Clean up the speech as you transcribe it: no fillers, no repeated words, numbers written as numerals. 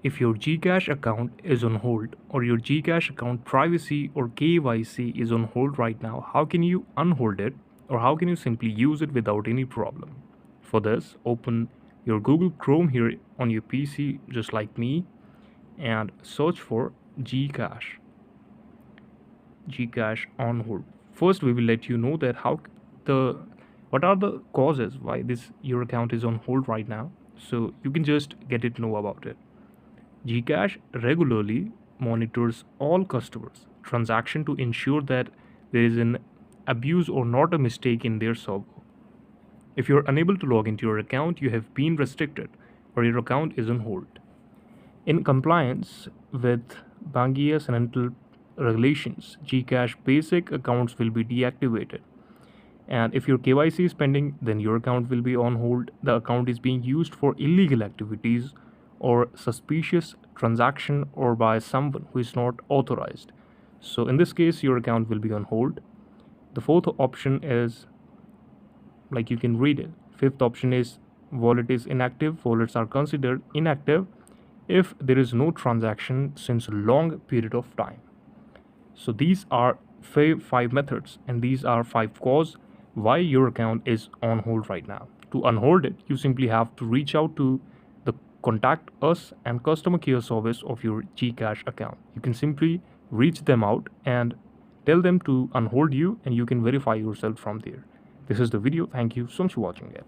If your GCash account is on hold or your GCash account privacy or KYC is on hold right now, how can you unhold it or how can you simply use it without any problem? For this, open your Google Chrome here on your PC just like me and search for GCash. GCash on hold. First, we will let you know that the what are the causes why this your account is on hold right now, so you can just get it know about it. GCash regularly monitors all customers' transaction to ensure that there is an abuse or not a mistake in their server. If you're unable to log into your account, you have been restricted or your account is on hold. In compliance with Bankia Central regulations, GCash basic accounts will be deactivated. And if your KYC is pending, then your account will be on hold. The account is being used for illegal activities or suspicious transaction or by someone who is not authorized. So in this case, your account will be on hold. The fourth option is like you can read it. Fifth option is wallet is inactive. Wallets are considered inactive if there is no transaction since a long period of time. So these are five methods and these are five causes why your account is on hold right now. To unhold it, you simply have to reach out to the contact us and customer care service of your GCash account. You can simply reach them out and tell them to unhold you and you can verify yourself from there. This is the video. Thank you so much for watching it.